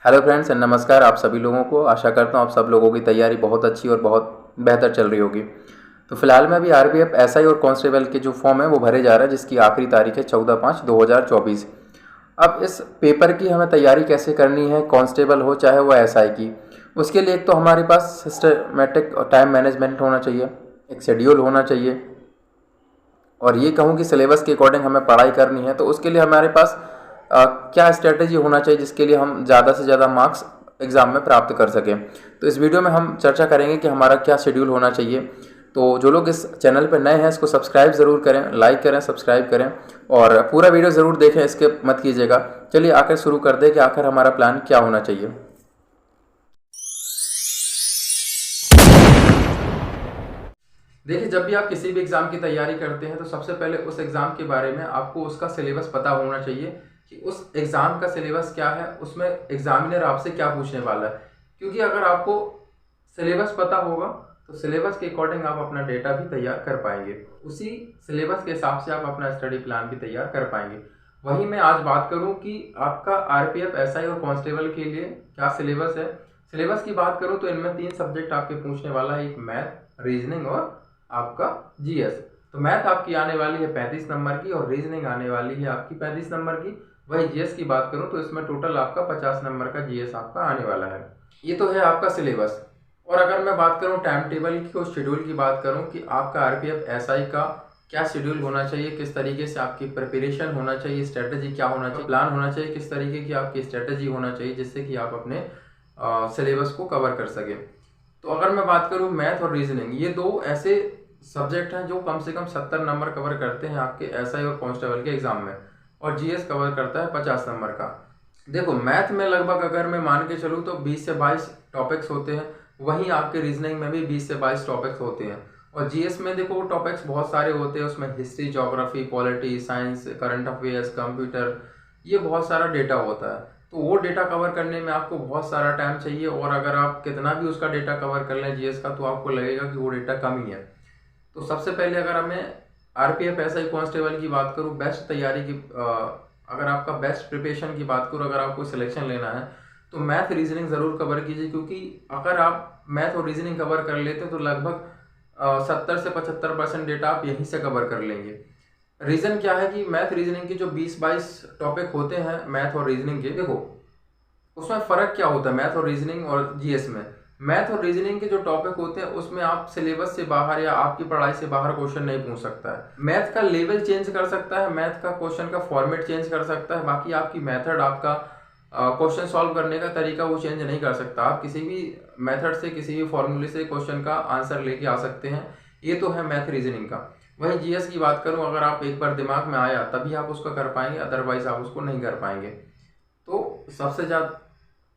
Hello friends and नमस्कार आप सभी लोगों को। आशा करता हूँ आप सब लोगों की तैयारी बहुत अच्छी और बहुत बेहतर चल रही होगी। तो फिलहाल में अभी आरपीएफ एसआई और कांस्टेबल के जो फॉर्म है वो भरे जा रहा है, जिसकी आखिरी तारीख है 14/5/2024। अब इस पेपर की हमें तैयारी कैसे करनी है, कांस्टेबल हो चाहे वो एसआई की, उसके लिए एक तो हमारे पास सिस्टमेटिक और टाइम मैनेजमेंट होना चाहिए, एक शेड्यूल होना चाहिए, और ये कहूँ कि सिलेबस के अकॉर्डिंग हमें पढ़ाई करनी है। तो उसके लिए हमारे पास क्या स्ट्रेटेजी होना चाहिए जिसके लिए हम ज़्यादा से ज़्यादा मार्क्स एग्ज़ाम में प्राप्त कर सकें। तो इस वीडियो में हम चर्चा करेंगे कि हमारा क्या शेड्यूल होना चाहिए। तो जो लोग इस चैनल पर नए हैं इसको सब्सक्राइब ज़रूर करें, लाइक करें, सब्सक्राइब करें और पूरा वीडियो ज़रूर देखें, स्किप मत कीजिएगा। चलिए आखिर शुरू कर दें कि आखिर हमारा प्लान क्या होना चाहिए। देखिए, जब भी आप किसी भी एग्ज़ाम की तैयारी करते हैं तो सबसे पहले उस एग्ज़ाम के बारे में आपको उसका सिलेबस पता होना चाहिए कि उस एग्ज़ाम का सिलेबस क्या है, उसमें एग्जामिनर आपसे क्या पूछने वाला है। क्योंकि अगर आपको सिलेबस पता होगा तो सिलेबस के अकॉर्डिंग आप अपना डेटा भी तैयार कर पाएंगे, उसी सिलेबस के हिसाब से आप अपना स्टडी प्लान भी तैयार कर पाएंगे। वहीं मैं आज बात करूं कि आपका आरपीएफ एसआई और कांस्टेबल के लिए क्या सिलेबस है। सिलेबस की बात करूं तो इनमें 3 सब्जेक्ट आपके पूछने वाला है, एक मैथ, रीजनिंग और आपका जीएस। तो मैथ आपकी आने वाली है 35 नंबर की और रीजनिंग आने वाली है आपकी 35 नंबर की। वही जीएस की बात करूं तो इसमें टोटल आपका 50 नंबर का जीएस आपका आने वाला है। ये तो है आपका सिलेबस। और अगर मैं बात करूं टाइम टेबल की और शेड्यूल की बात करूं कि आपका आरपीएफ एसआई का क्या शेड्यूल होना चाहिए, किस तरीके से आपकी प्रिपरेशन होना चाहिए, स्ट्रेटजी क्या होना चाहिए, प्लान होना चाहिए, किस तरीके की आपकी स्ट्रेटजी होना चाहिए जिससे कि आप अपने सिलेबस को कवर कर सके। तो अगर मैं बात करूं मैथ और रीजनिंग, ये दो ऐसे सब्जेक्ट हैं जो कम से कम 70 नंबर कवर करते हैं आपके एसआई और कांस्टेबल के एग्जाम में, और जीएस कवर करता है 50 नंबर का। देखो, मैथ में लगभग अगर मैं मान के चलूँ तो 20 से 22 टॉपिक्स होते हैं, वहीं आपके रीजनिंग में भी 20 से 22 टॉपिक्स होते हैं। और जीएस में देखो टॉपिक्स बहुत सारे होते हैं, उसमें history, geography, polity, science, current affairs, computer, ये बहुत सारा डेटा होता है। तो वो डेटा कवर करने में आपको बहुत सारा टाइम चाहिए, और अगर आप कितना भी उसका डेटा कवर कर लें जीएस का तो आपको लगेगा कि वो डेटा कम ही है। तो सबसे पहले अगर हमें आरपीएफ एसआई कांस्टेबल की बात करूँ, बेस्ट तैयारी की अगर आपका बेस्ट प्रिपरेशन की बात करूँ, अगर आपको सिलेक्शन लेना है तो मैथ रीजनिंग ज़रूर कवर कीजिए। क्योंकि अगर आप मैथ और रीजनिंग कवर कर लेते हैं तो लगभग 70 से 75% डेटा आप यहीं से कवर कर लेंगे। रीज़न क्या है कि मैथ रीजनिंग के जो 20-22 टॉपिक होते हैं मैथ और रीजनिंग के, देखो उसमें फ़र्क क्या होता है मैथ और रीजनिंग और जीएस में। मैथ और रीजनिंग के जो टॉपिक होते हैं उसमें आप सिलेबस से बाहर या आपकी पढ़ाई से बाहर क्वेश्चन नहीं पूछ सकता है। मैथ का लेवल चेंज कर सकता है, मैथ का क्वेश्चन का फॉर्मेट चेंज कर सकता है, बाकी आपकी मेथड, आपका क्वेश्चन सॉल्व करने का तरीका वो चेंज नहीं कर सकता। आप किसी भी मेथड से, किसी भी फॉर्मूले से क्वेश्चन का आंसर लेके आ सकते हैं। ये तो है मैथ रीजनिंग का। वहीं जीएस की बात करूँ, अगर आप एक बार दिमाग में आया तभी आप उसको कर पाएंगे, अदरवाइज आप उसको नहीं कर पाएंगे। तो सबसे ज़्यादा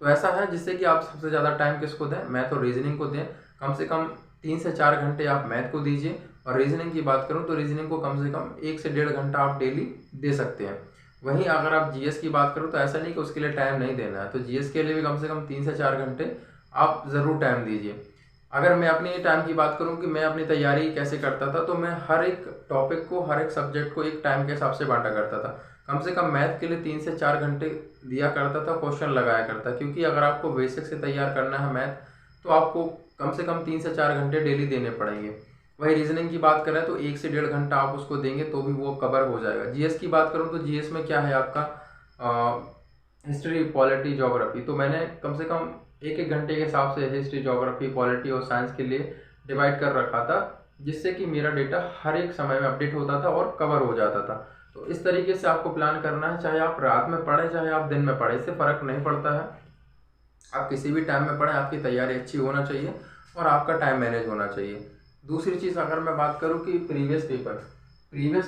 तो ऐसा है जिससे कि आप सबसे ज़्यादा टाइम किसको दें, मैथ और रीजनिंग को दें। कम से कम 3 से 4 घंटे आप मैथ को दीजिए, और रीजनिंग की बात करूं तो रीजनिंग को कम से कम 1 से 1.5 घंटा आप डेली दे सकते हैं। वहीं अगर आप जीएस की बात करूं तो ऐसा नहीं कि उसके लिए टाइम नहीं देना है, तो जीएस के लिए भी कम से कम 3 से 4 घंटे आप ज़रूर टाइम दीजिए। अगर मैं अपनी टाइम की बात करूं कि मैं अपनी तैयारी कैसे करता था, तो मैं हर एक टॉपिक को, हर एक सब्जेक्ट को एक टाइम के हिसाब से बांटा करता था। कम से कम मैथ के लिए 3 से 4 घंटे दिया करता था, क्वेश्चन लगाया करता। क्योंकि अगर आपको बेसिक से तैयार करना है मैथ तो आपको कम से कम 3 से 4 घंटे डेली देने पड़ेंगे। वही रीजनिंग की बात करें तो 1 से 1.5 घंटा आप उसको देंगे तो भी वो कवर हो जाएगा। जीएस की बात करूँ तो जीएस में क्या है आपका हिस्ट्री, पॉलिटी, ज्योग्राफी, तो मैंने कम से कम 1-1 घंटे के हिसाब से हिस्ट्री, ज्योग्राफी, पॉलिटी और साइंस के लिए डिवाइड कर रखा था, जिससे कि मेरा डेटा हर एक समय में अपडेट होता था और कवर हो जाता था। तो इस तरीके से आपको प्लान करना है, चाहे आप रात में पढ़ें चाहे आप दिन में पढ़ें, इससे फ़र्क नहीं पड़ता है। आप किसी भी टाइम में पढ़ें, आपकी तैयारी अच्छी होना चाहिए और आपका टाइम मैनेज होना चाहिए। दूसरी चीज़ अगर मैं बात करूं कि प्रीवियस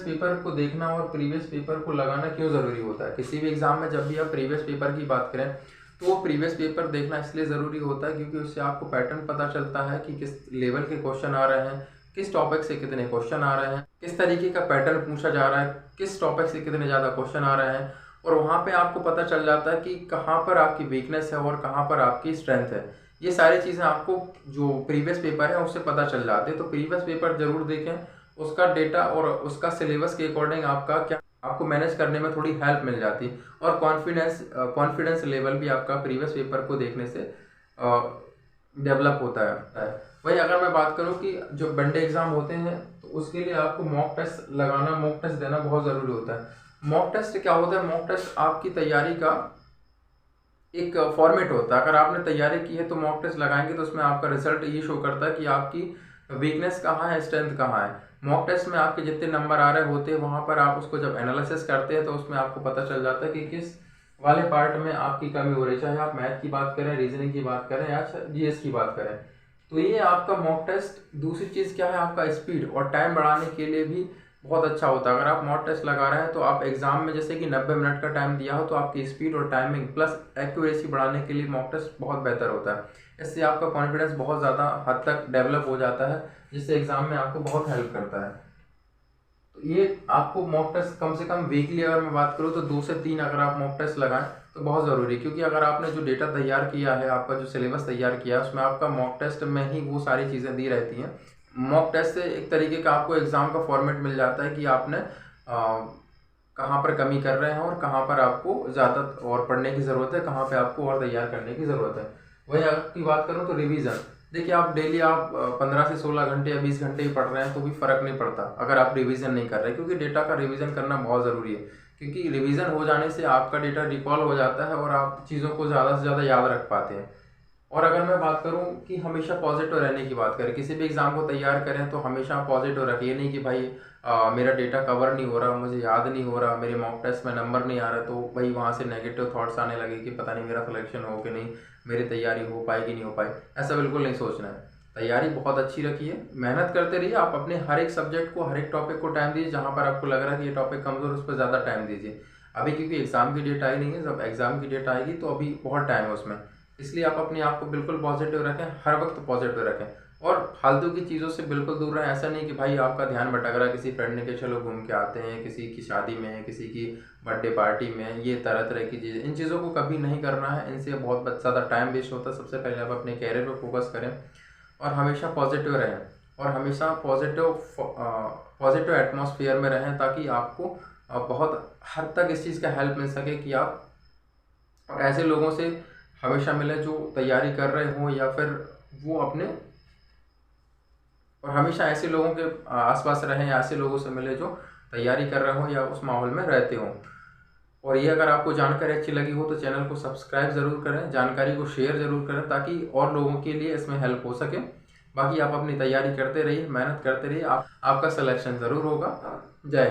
पेपर को देखना और प्रीवियस पेपर को लगाना क्यों ज़रूरी होता है। किसी भी एग्ज़ाम में जब भी आप प्रीवियस पेपर की बात करें तो वो प्रीवियस पेपर देखना इसलिए ज़रूरी होता है क्योंकि उससे आपको पैटर्न पता चलता है कि किस लेवल के क्वेश्चन आ रहे हैं, किस टॉपिक से कितने क्वेश्चन आ रहे हैं, किस तरीके का पैटर्न पूछा जा रहा है, किस टॉपिक से कितने ज़्यादा क्वेश्चन आ रहे हैं। और वहाँ पे आपको पता चल जाता है कि कहाँ पर आपकी वीकनेस है और कहाँ पर आपकी स्ट्रेंथ है। ये सारी चीज़ें आपको जो प्रीवियस पेपर है उससे पता चल जाते हैं। तो प्रीवियस पेपर ज़रूर देखें, उसका डेटा और उसका सिलेबस के अकॉर्डिंग आपका क्या आपको मैनेज करने में थोड़ी हेल्प मिल जाती है, और कॉन्फिडेंस लेवल भी आपका प्रीवियस पेपर को देखने से डेवलप होता है। वही अगर मैं बात करूं कि जो वनडे एग्ज़ाम होते हैं तो उसके लिए आपको मॉक टेस्ट लगाना, मॉक टेस्ट देना बहुत ज़रूरी होता है। मॉक टेस्ट क्या होता है? मॉक टेस्ट आपकी तैयारी का एक फॉर्मेट होता है। अगर आपने तैयारी की है तो मॉक टेस्ट लगाएंगे तो उसमें आपका रिजल्ट ये शो करता है कि आपकी वीकनेस कहाँ है, स्ट्रेंथ कहाँ है। मॉक टेस्ट में आपके जितने नंबर आ रहे होते हैं वहाँ पर आप उसको जब एनालिसिस करते हैं तो उसमें आपको पता चल जाता है कि किस वाले पार्ट में आपकी कमी हो रही है, चाहे आप मैथ की बात करें, रीजनिंग की बात करें या जीएस की बात करें। तो ये आपका मॉक टेस्ट। दूसरी चीज़ क्या है, आपका स्पीड और टाइम बढ़ाने के लिए भी बहुत अच्छा होता है। अगर आप मॉक टेस्ट लगा रहे हैं तो आप एग्जाम में जैसे कि 90 मिनट का टाइम दिया हो तो आपकी स्पीड और टाइमिंग प्लस एक्यूरेसी बढ़ाने के लिए मॉक टेस्ट बहुत बेहतर होता है। इससे आपका कॉन्फिडेंस बहुत ज़्यादा हद तक डेवलप हो जाता है, जिससे एग्जाम में आपको बहुत हेल्प करता है। तो ये आपको मॉक टेस्ट कम से कम वीकली अगर मैं बात करूँ तो 2 से 3 अगर आप मॉक टेस्ट लगाएं तो बहुत ज़रूरी है, क्योंकि अगर आपने जो डेटा तैयार किया है, आपका जो सिलेबस तैयार किया है, उसमें आपका मॉक टेस्ट में ही वो सारी चीज़ें दी रहती हैं। मॉक टेस्ट से एक तरीके का आपको एग्ज़ाम का फॉर्मेट मिल जाता है कि आपने कहाँ पर कमी कर रहे हैं और कहाँ पर आपको ज़्यादा और पढ़ने की ज़रूरत है, कहाँ पर आपको और तैयार करने की ज़रूरत है। वही अगर की बात करूँ तो रिवीजन, देखिए आप डेली आप 15 से 16 घंटे या 20 घंटे ही पढ़ रहे हैं तो भी फ़र्क नहीं पड़ता अगर आप रिवीजन नहीं कर रहे, क्योंकि डेटा का रिवीजन करना बहुत ज़रूरी है। क्योंकि रिवीजन हो जाने से आपका डेटा रिकॉल हो जाता है और आप चीज़ों को ज़्यादा से ज़्यादा याद रख पाते हैं। और अगर मैं बात करूं कि हमेशा पॉजिटिव रहने की बात करें, किसी भी एग्ज़ाम को तैयार करें तो हमेशा पॉजिटिव रखिए। नहीं कि भाई मेरा डेटा कवर नहीं हो रहा, मुझे याद नहीं हो रहा, मेरे मॉक टेस्ट में नंबर नहीं आ रहा, तो भाई वहाँ से नेगेटिव थॉट्स आने लगे कि पता नहीं मेरा सिलेक्शन हो कि नहीं, मेरी तैयारी हो पाई कि नहीं हो पाई। ऐसा बिल्कुल नहीं सोचना है। तैयारी बहुत अच्छी रखिए, मेहनत करते रहिए। आप अपने हर एक सब्जेक्ट को, हर एक टॉपिक को टाइम दीजिए। जहाँ पर आपको लग रहा है कि ये टॉपिक कमज़ोर, उस पर ज़्यादा टाइम दीजिए। अभी क्योंकि एग्ज़ाम की डेट आई नहीं है, जब एग्ज़ाम की डेट आएगी तो अभी बहुत टाइम है उसमें, इसलिए आप अपने आप को बिल्कुल पॉजिटिव रखें, हर वक्त पॉजिटिव रखें और फालतू की चीज़ों से बिल्कुल दूर रहें। ऐसा नहीं कि भाई आपका ध्यान भटक रहा है किसी फ्रेंड ने कि चलो घूम के आते हैं, किसी की शादी में, किसी की बर्थडे पार्टी में, ये तरह तरह की चीज़ें, इन चीज़ों को कभी नहीं करना है। इनसे बहुत ज़्यादा टाइम वेस्ट होता है। सबसे पहले आप अपने कैरियर पर फोकस करें और हमेशा पॉजिटिव रहें और हमेशा पॉजिटिव एटमॉस्फेयर में रहें, ताकि आपको बहुत हद तक इस चीज़ का हेल्प मिल सके कि आप ऐसे लोगों से हमेशा मिले जो तैयारी कर रहे हों, या फिर वो अपने, और हमेशा ऐसे लोगों के आसपास रहें या ऐसे लोगों से मिले जो तैयारी कर रहे हों या उस माहौल में रहते हों। और ये अगर आपको जानकारी अच्छी लगी हो तो चैनल को सब्सक्राइब ज़रूर करें, जानकारी को शेयर ज़रूर करें, ताकि और लोगों के लिए इसमें हेल्प हो सके। बाकी आप अपनी तैयारी करते रहिए, मेहनत करते रहिए, आपका सिलेक्शन ज़रूर होगा। जय हिंद।